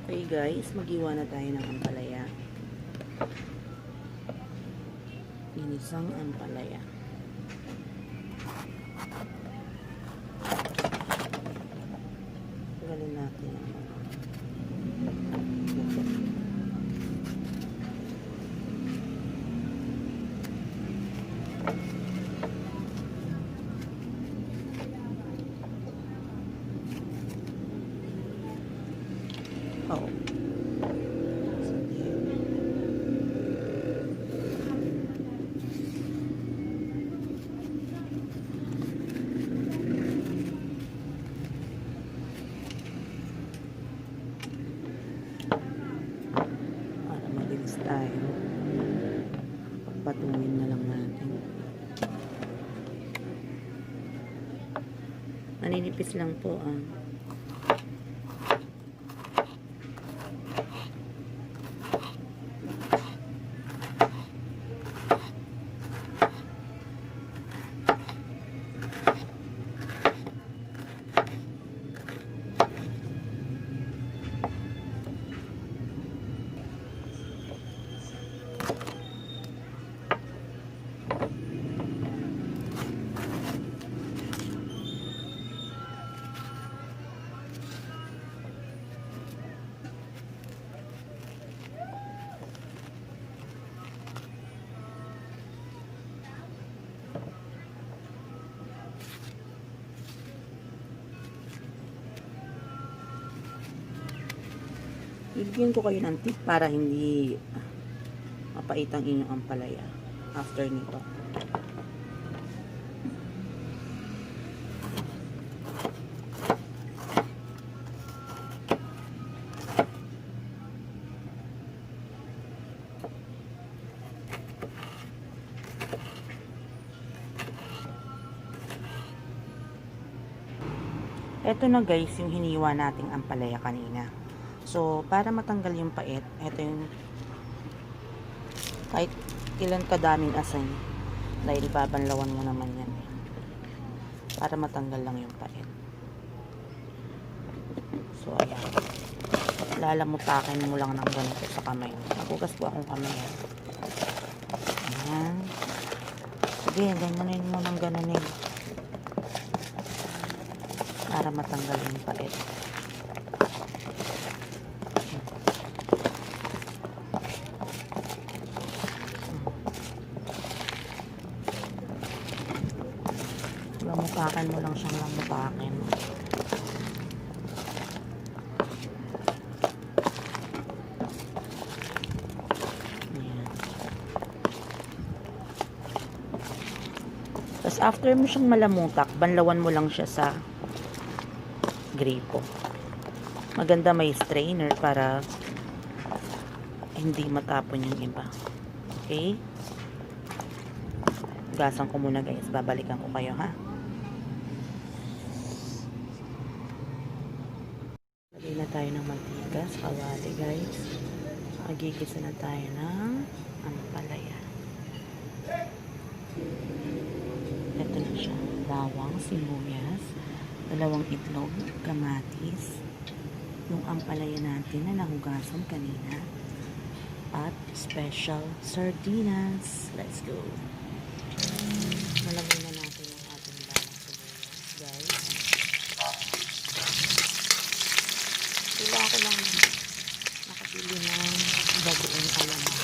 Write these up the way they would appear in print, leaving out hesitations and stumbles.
Okay guys, mag-iwa na tayo ng ampalaya. Inisang ampalaya. Galing natin yung oh. Para mabilis tayo. Pagpatuloy na lang natin. Maninipis lang po ah. Bibigyan ko kayo ng tip para hindi mapait ang inyong ampalaya after nito. Ito na guys yung hiniwa nating ampalaya kanina. So, para matanggal yung pait, ito yung kahit ilan kadaming asin dahil babanlawan mo naman yan para matanggal lang yung pait. So, ayan. Lalamutakin mo lang ng ganito sa kamay. Nagugas po akong kamay. Ayan. Sige, ganyanin mo ng ganonin para matanggal yung pait. Lamutakin mo lang siyang lamutakin. Ayan. Tapos after mo siyang malamutak, banlawan mo lang siya sa gripo. Maganda may strainer para hindi matapon yung iba. Okay? Gasan ko muna guys. Babalikan ko kayo ha. Lagay na tayo ng mantika sa kawali guys. Magigisa na tayo ng ampalaya. Ito na siya. Bawang, sibuyas, dalawang itlog, kamatis, yung ampalaya natin na nahugasan kanina, at special sardinas. Let's go. Malagay na natin yung ating bawang sibuyas guys. Kailangan ko lang nakabili ng bagoong alamang.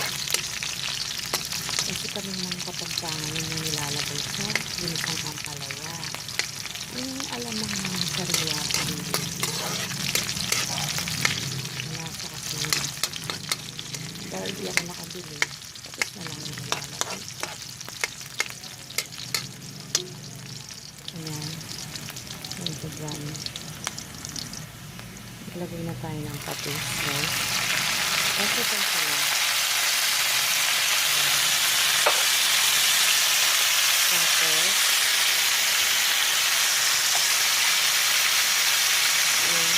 Kasi kami mga kapagpangan yung nilalagay sa ginisang ampalaya. Yung alamang ng sariwa sa hindi. Wala sa kasi. Dahil di ako nakabili. Tapos na lang yung nilalagay. Ayan. Medyo brown. Ilagay na tayo ng patis. Right? Kasi ito sila. Tapos, yung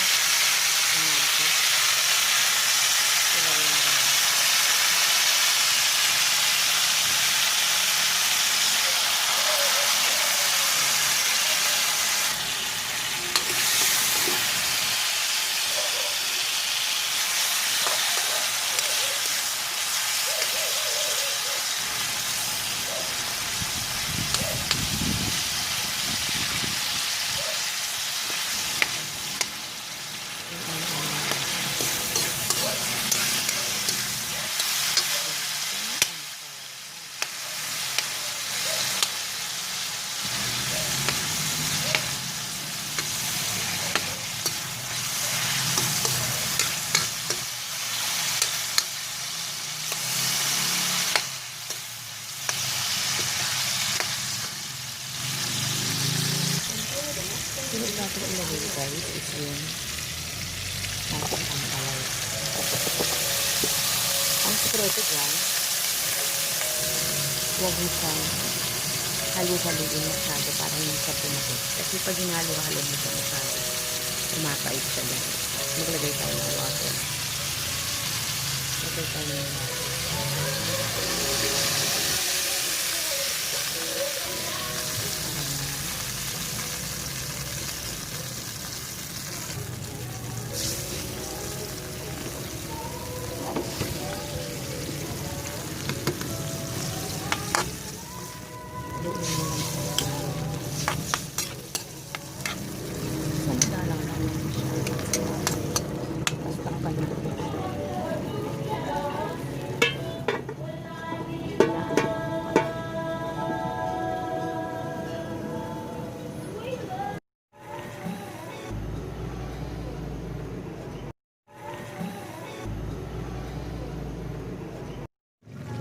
kamatis. Ilagay na rin. guys is yung ating ampalay. Ang sikreto dyan, huwag mo siyang halo-haluin masyado para hindi siya pumakit. Kasi pag hinalo-halo mo siya masyado, tumapait siya guys. Maglagay tayo ng water. Maglagay tayo ng water.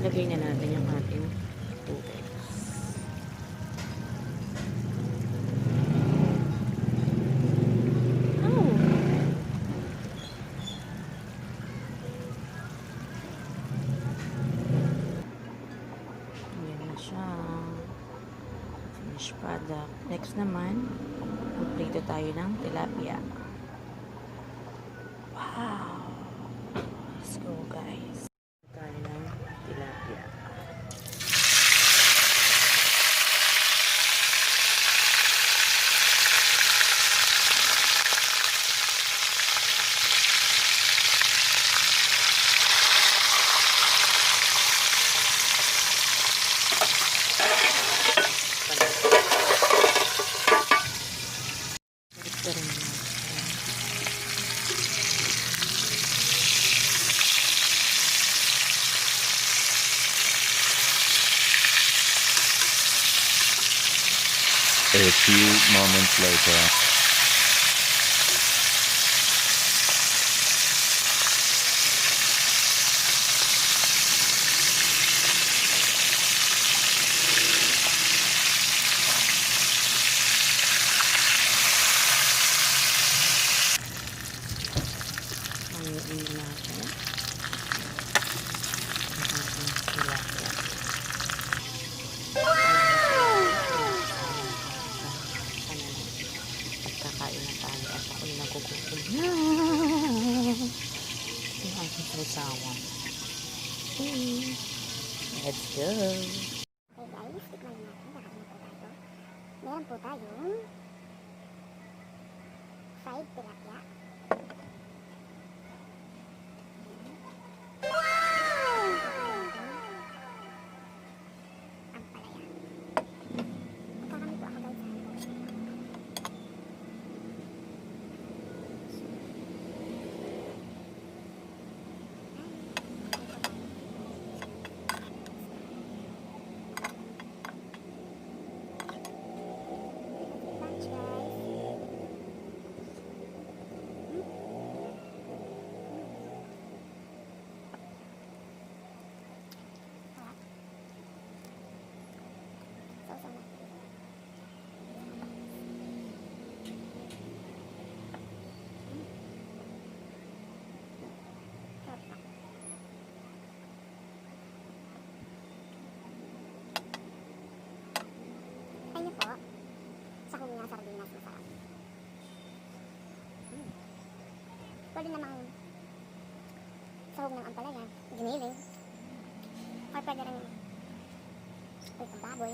Lagay na natin yung ating tubig. Oh! Ayan na siya. Finished product. Next naman, magprito tayo ng tilapia. Wow! Let's go guys. Tayo ng tilapia. A few moments later. Hayuin natin ang ating tilapia. Kakain na tayo at ako'y nagugutom na. Yung aking sausawan. Let's go! Okay guys, tikman natin. Kakain na po tayo. Meron po tayong fried tilapia. Po, sahog ng sardinas masarap. Pwede namang sahog ng ampalaya, giniling. Or pwede rin ng baboy.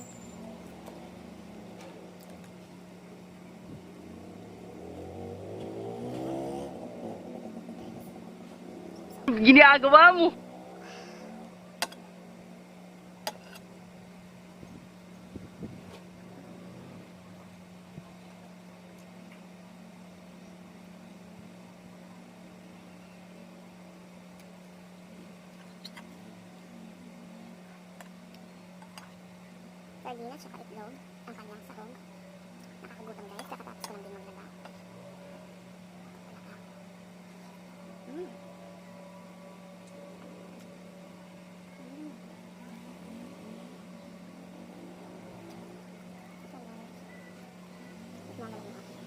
Ginagawa mo! Sardinas at itlog ang kanyang sahog. Nakakagutom guys, kakatapos ko lang din maglaba. Ito guys. Tikman mo lang ako.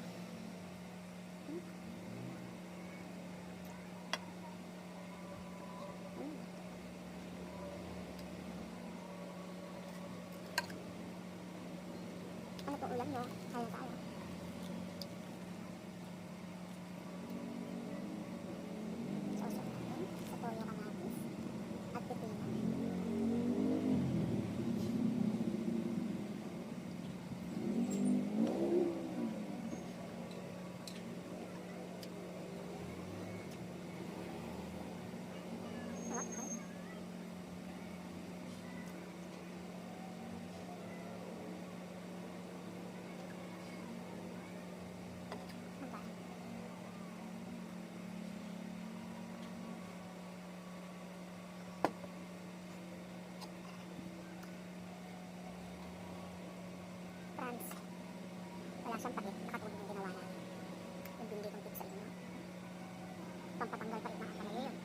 alam nyo, kaya tayo. Sosok natin sa toyo kamatis at pipino. Sarap, ha? Mantap. Franz, wala siyang pakit, nakatulong yung ginawa namin. Yung bindi kong tip sa inyo. Pampatanggal pa rin ng akala yun.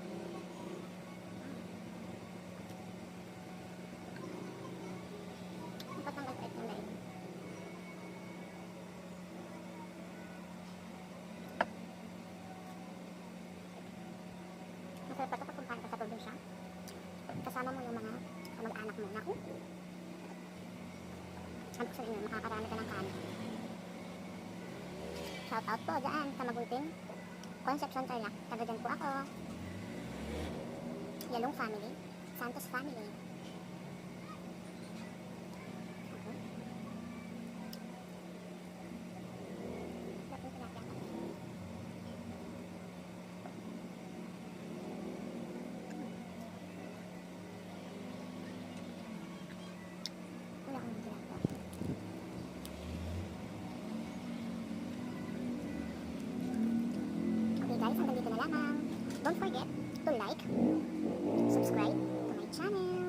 Pampatanggal pa rin ng lain. Masarap pa ito kung paano ka sa probinsya. Kasama mo yung mga kamag-anak mo. Naku! Sabi ko sa inyo, makakarami ka ng kanin. Shout out po dyan sa Magunting, Concepcion Tarlac. Taga dyan po ako. Yalong family, Santos family. Okay. Dapat tilapia. Wala akong tilapia. Okay guys, hanggang dito na lamang. Don't forget to like, subscribe to my channel.